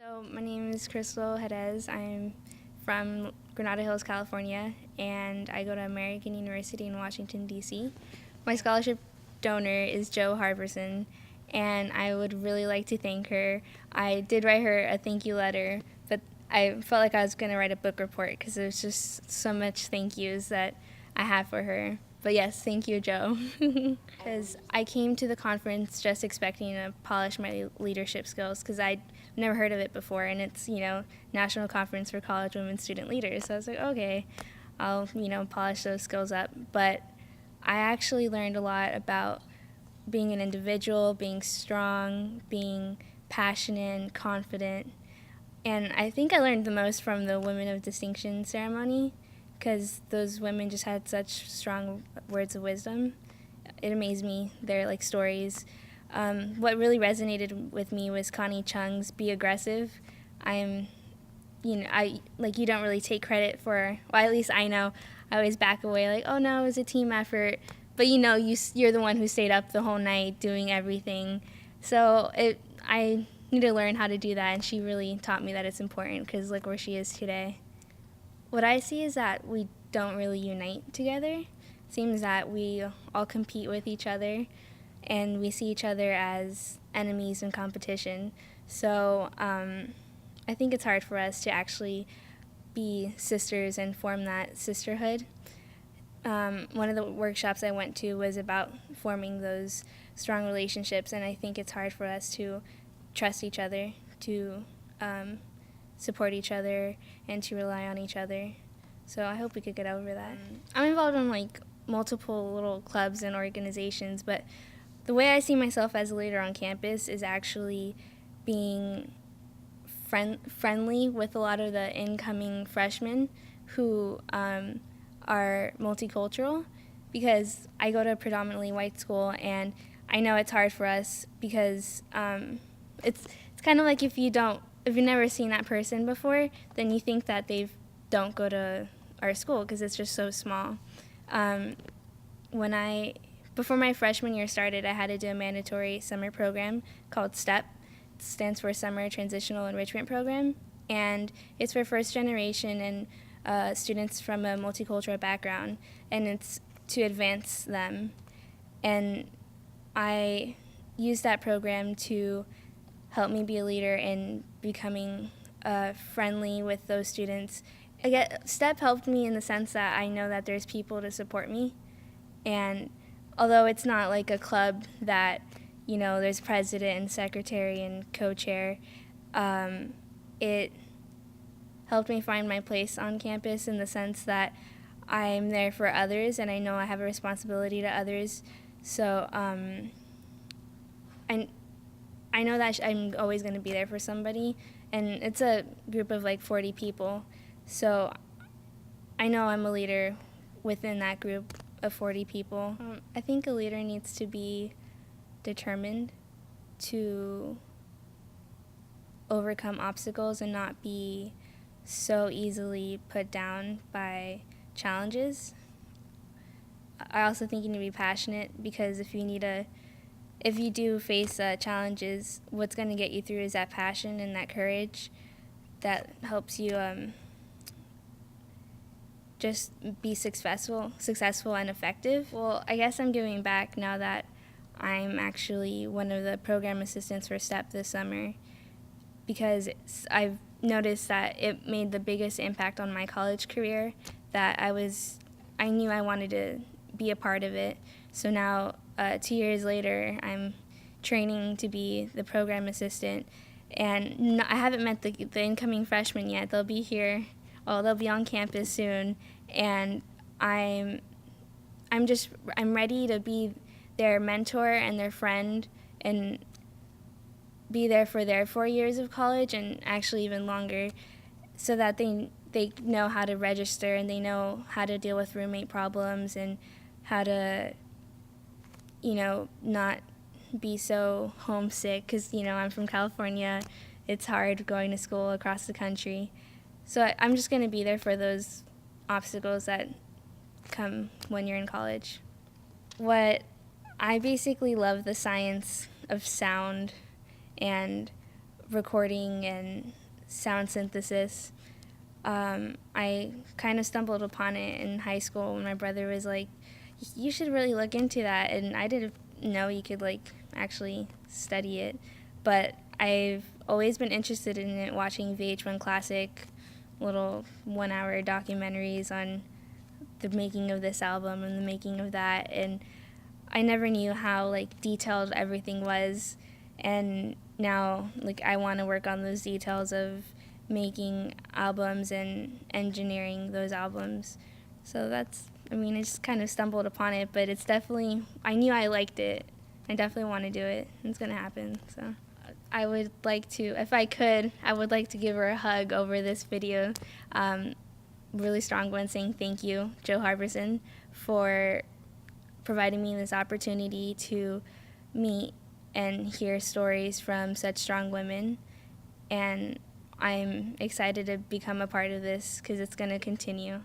So my name is Christal Jerez. I'm from Granada Hills, California, and I go to American University in Washington, D.C. My scholarship donor is Jo Harberson, and I would really like to thank her. I did write her a thank you letter, but I felt like I was going to write a book report because there's just so much thank yous that I have for her. But yes, thank you, Jo. Because I came to the conference just expecting to polish my leadership skills because I'd never heard of it before, and it's, National Conference for College Women Student Leaders. So I was like, okay, I'll, polish those skills up. But I actually learned a lot about being an individual, being strong, being passionate and confident. And I think I learned the most from the Women of Distinction ceremony because those women just had such strong words of wisdom. It amazed me, their stories. What really resonated with me was Connie Chung's "Be Aggressive." You don't really take credit for. Well, at least I know. I always back away, like, oh no, it was a team effort. But you're the one who stayed up the whole night doing everything. So I need to learn how to do that, and she really taught me that it's important because look where she is today. What I see is that we don't really unite together. It seems that we all compete with each other, and we see each other as enemies in competition. So I think it's hard for us to actually be sisters and form that sisterhood. One of the workshops I went to was about forming those strong relationships, and I think it's hard for us to trust each other, to support each other, and to rely on each other. So I hope we could get over that. I'm involved in multiple little clubs and organizations, but the way I see myself as a leader on campus is actually being friendly with a lot of the incoming freshmen who are multicultural, because I go to a predominantly white school, and I know it's hard for us because it's kind of like if you've never seen that person before, then you think that they don't go to our school because it's just so small. Before my freshman year started, I had to do a mandatory summer program called STEP. It stands for Summer Transitional Enrichment Program, and it's for first generation and students from a multicultural background, and it's to advance them. And I used that program to help me be a leader in becoming friendly with those students. STEP helped me in the sense that I know that there's people to support me, and although it's not like a club that, there's president and secretary and co-chair, it helped me find my place on campus in the sense that I'm there for others, and I know I have a responsibility to others. So I know that I'm always going to be there for somebody, and it's a group of 40 people. So I know I'm a leader within that group of 40 people. I think a leader needs to be determined to overcome obstacles and not be so easily put down by challenges. I also think you need to be passionate, because if you do face challenges, what's going to get you through is that passion and that courage that helps you just be successful and effective. Well, I guess I'm giving back now that I'm actually one of the program assistants for STEP this summer, because I've noticed that it made the biggest impact on my college career, that I knew I wanted to be a part of it. So now, 2 years later, I'm training to be the program assistant, and I haven't met the incoming freshmen yet. They'll be here. They'll be on campus soon, and I'm ready to be their mentor and their friend, and be there for their 4 years of college, and actually even longer, so that they know how to register, and they know how to deal with roommate problems, and how to not be so homesick, because I'm from California. It's hard going to school across the country. So I'm just going to be there for those obstacles that come when you're in college. I basically love the science of sound and recording and sound synthesis. I kind of stumbled upon it in high school when my brother was like, you should really look into that, and I didn't know you could like actually study it, but I've always been interested in it, watching VH1 Classic little 1-hour documentaries on the making of this album and the making of that, and I never knew how like detailed everything was, and now like I want to work on those details of making albums and engineering those albums. So that's, I mean, I just kind of stumbled upon it, but it's definitely, I knew I liked it. I definitely want to do it. It's going to happen. So I would like to, if I could, I would like to give her a hug over this video. Really strong one, saying thank you, Joe Harbison, for providing me this opportunity to meet and hear stories from such strong women. And I'm excited to become a part of this because it's going to continue.